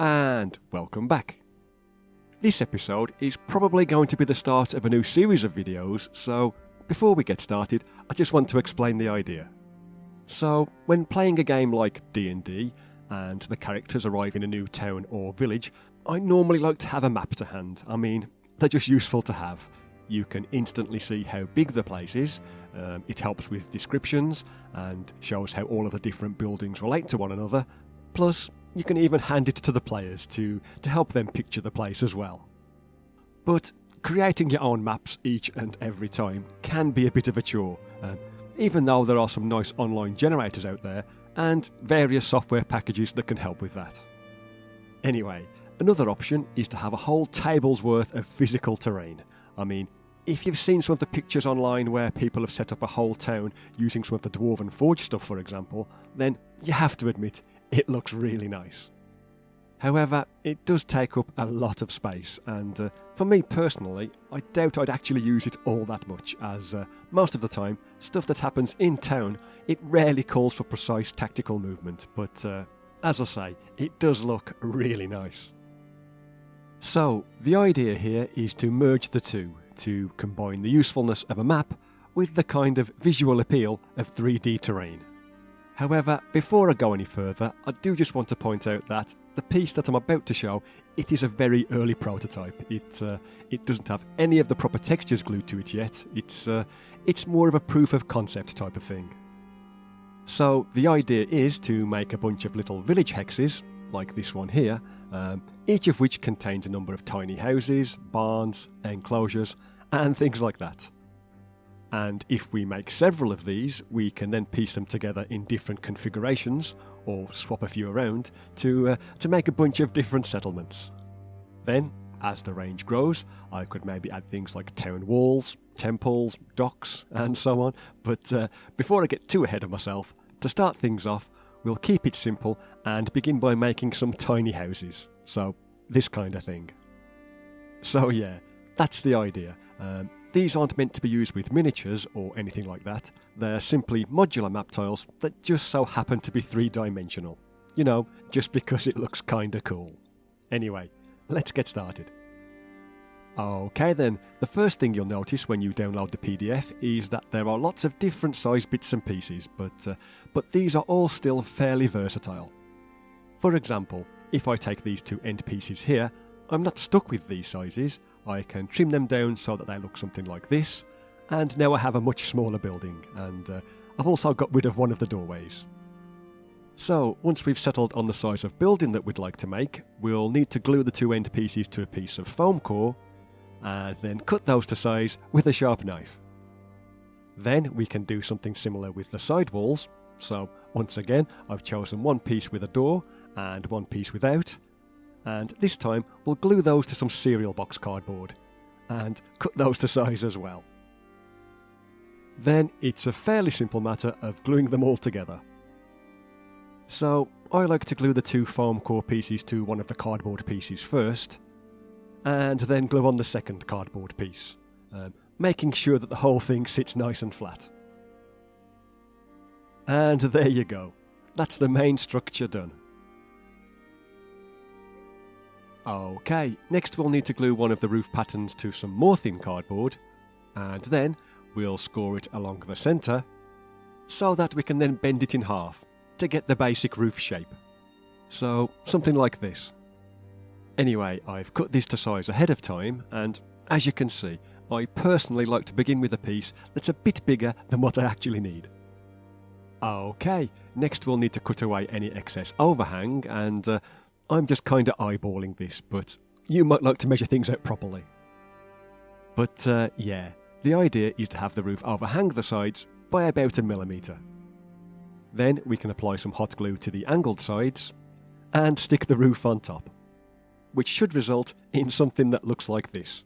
And welcome back. This episode is probably going to be the start of a new series of videos, so before we get started, I just want to explain the idea. So, when playing a game like D&D, and the characters arrive in a new town or village, I normally like to have a map to hand. I mean, they're just useful to have. You can instantly see how big the place is, it helps with descriptions, and shows how all of the different buildings relate to one another, plus you can even hand it to the players to help them picture the place as well. But creating your own maps each and every time can be a bit of a chore, even though there are some nice online generators out there and various software packages that can help with that. Anyway, another option is to have a whole table's worth of physical terrain. I mean, if you've seen some of the pictures online where people have set up a whole town using some of the Dwarven Forge stuff, for example, then you have to admit it looks really nice. However, it does take up a lot of space, and for me personally, I doubt I'd actually use it all that much, as most of the time, stuff that happens in town, it rarely calls for precise tactical movement, but as I say, it does look really nice. So, the idea here is to merge the two, to combine the usefulness of a map with the kind of visual appeal of 3D terrain. However, before I go any further, I do just want to point out that the piece that I'm about to show, it is a very early prototype. It doesn't have any of the proper textures glued to it yet. It's more of a proof of concept type of thing. So the idea is to make a bunch of little village hexes, like this one here, each of which contains a number of tiny houses, barns, enclosures, and things like that. And if we make several of these, we can then piece them together in different configurations, or swap a few around, to make a bunch of different settlements. Then, as the range grows, I could maybe add things like town walls, temples, docks, and so on, but before I get too ahead of myself, to start things off, we'll keep it simple and begin by making some tiny houses. So, this kind of thing. So yeah, that's the idea. These aren't meant to be used with miniatures or anything like that. They're simply modular map tiles that just so happen to be 3-dimensional. You know, just because it looks kinda cool. Anyway, let's get started. Okay then, the first thing you'll notice when you download the PDF is that there are lots of different size bits and pieces, but these are all still fairly versatile. For example, if I take these two end pieces here, I'm not stuck with these sizes. I can trim them down so that they look something like this, and now I have a much smaller building, and I've also got rid of one of the doorways. So, once we've settled on the size of building that we'd like to make, we'll need to glue the two end pieces to a piece of foam core, and then cut those to size with a sharp knife. Then we can do something similar with the sidewalls, so once again I've chosen one piece with a door and one piece without, and this time we'll glue those to some cereal box cardboard, and cut those to size as well. Then it's a fairly simple matter of gluing them all together. So I like to glue the two foam core pieces to one of the cardboard pieces first, and then glue on the second cardboard piece, making sure that the whole thing sits nice and flat. And there you go, that's the main structure done. Okay, next we'll need to glue one of the roof patterns to some more thin cardboard, and then we'll score it along the centre, so that we can then bend it in half to get the basic roof shape. So, something like this. Anyway, I've cut this to size ahead of time, and as you can see, I personally like to begin with a piece that's a bit bigger than what I actually need. Okay, next we'll need to cut away any excess overhang, and I'm just kinda eyeballing this, but you might like to measure things out properly. But yeah, the idea is to have the roof overhang the sides by about 1 millimetre. Then we can apply some hot glue to the angled sides, and stick the roof on top, which should result in something that looks like this.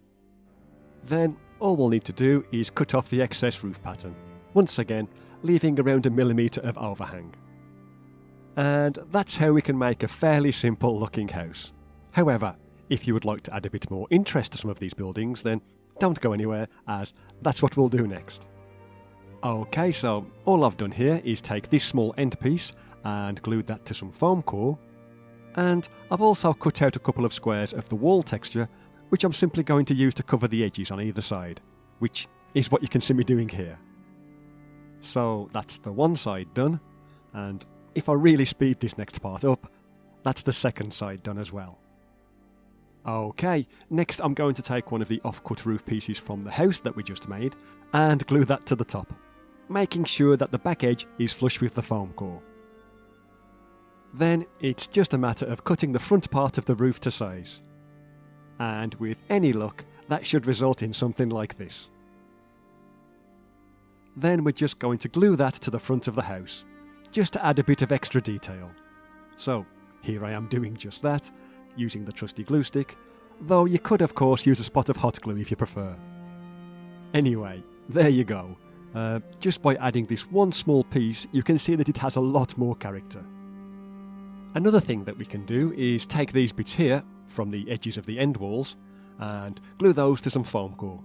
Then all we'll need to do is cut off the excess roof pattern, once again leaving around 1 millimetre of overhang. And that's how we can make a fairly simple looking house. However, if you would like to add a bit more interest to some of these buildings, then don't go anywhere, as that's what we'll do next. Okay, so all I've done here is take this small end piece and glued that to some foam core, And I've also cut out a couple of squares of the wall texture, which I'm simply going to use to cover the edges on either side, which is what you can see me doing here. So that's the one side done, and if I really speed this next part up, that's the second side done as well. Okay, next I'm going to take one of the off-cut roof pieces from the house that we just made and glue that to the top, making sure that the back edge is flush with the foam core. Then it's just a matter of cutting the front part of the roof to size. And with any luck, that should result in something like this. Then we're just going to glue that to the front of the house, just to add a bit of extra detail. So here I am doing just that, using the trusty glue stick, though you could of course use a spot of hot glue if you prefer. Anyway, there you go. Just by adding this one small piece, you can see that it has a lot more character. Another thing that we can do is take these bits here, from the edges of the end walls, and glue those to some foam core.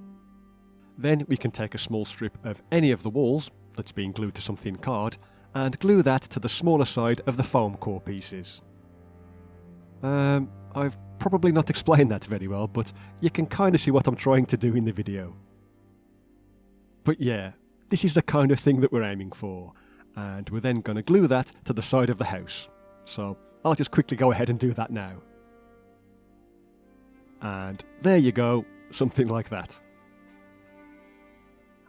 Then we can take a small strip of any of the walls that's being glued to some thin card and glue that to the smaller side of the foam core pieces. I've probably not explained that very well, but you can kind of see what I'm trying to do in the video. But yeah, this is the kind of thing that we're aiming for, and we're then going to glue that to the side of the house. So I'll just quickly go ahead and do that now. And there you go, something like that.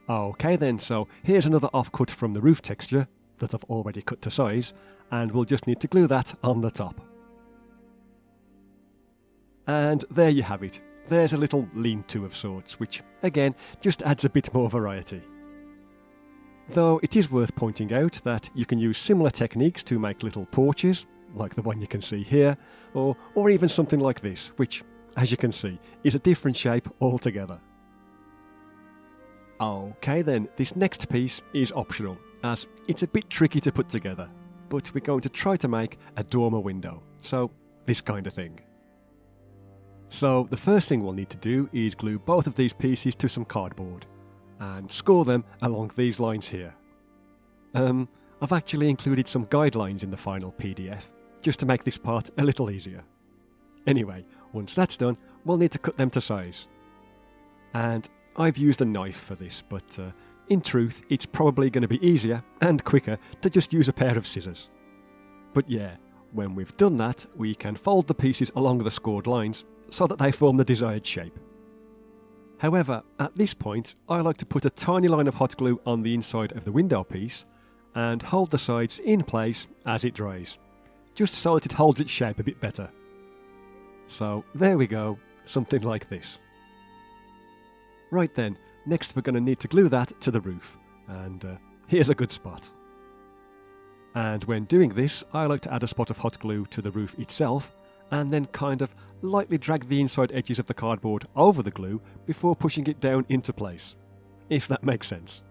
Okay then, so here's another offcut from the roof texture that I've already cut to size, and we'll just need to glue that on the top. And there you have it. There's a little lean-to of sorts, which again just adds a bit more variety. Though it is worth pointing out that you can use similar techniques to make little porches, like the one you can see here, or even something like this, which, as you can see, is a different shape altogether. Okay then, this next piece is optional, as it's a bit tricky to put together, but we're going to try to make a dormer window, so this kind of thing. So the first thing we'll need to do is glue both of these pieces to some cardboard, and score them along these lines here. I've actually included some guidelines in the final PDF, just to make this part a little easier. Anyway, once that's done, we'll need to cut them to size. And I've used a knife for this, but in truth, it's probably going to be easier and quicker to just use a pair of scissors. But yeah, when we've done that, we can fold the pieces along the scored lines so that they form the desired shape. However, at this point, I like to put a tiny line of hot glue on the inside of the window piece and hold the sides in place as it dries, just so that it holds its shape a bit better. So there we go, something like this. Right then, next we're going to need to glue that to the roof, and here's a good spot. And when doing this, I like to add a spot of hot glue to the roof itself, and then kind of lightly drag the inside edges of the cardboard over the glue before pushing it down into place, if that makes sense.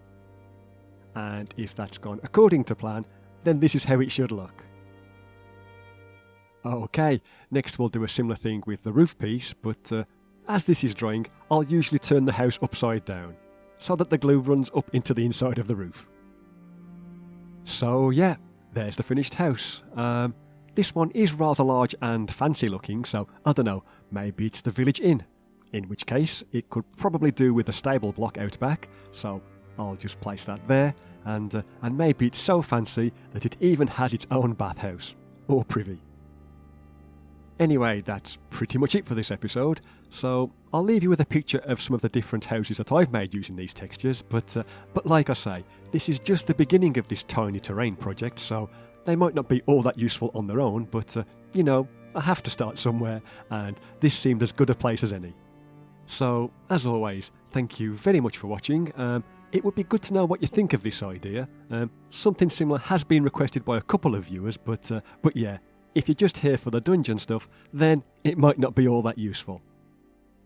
And if that's gone according to plan, then this is how it should look. Okay, next we'll do a similar thing with the roof piece, but as this is drying, I'll usually turn the house upside down, so that the glue runs up into the inside of the roof. So yeah, there's the finished house. This one is rather large and fancy looking, so I don't know, maybe it's the village inn, in which case it could probably do with a stable block out back, so I'll just place that there, and maybe it's so fancy that it even has its own bathhouse, or privy. Anyway, that's pretty much it for this episode, so I'll leave you with a picture of some of the different houses that I've made using these textures, but like I say, this is just the beginning of this tiny terrain project, so they might not be all that useful on their own, but you know, I have to start somewhere, and this seemed as good a place as any. So, as always, thank you very much for watching. It would be good to know what you think of this idea. Something similar has been requested by a couple of viewers, but yeah, if you're just here for the dungeon stuff, then it might not be all that useful.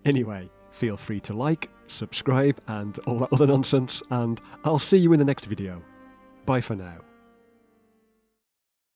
Anyway, feel free to like, subscribe, and all that other nonsense, and I'll see you in the next video. Bye for now.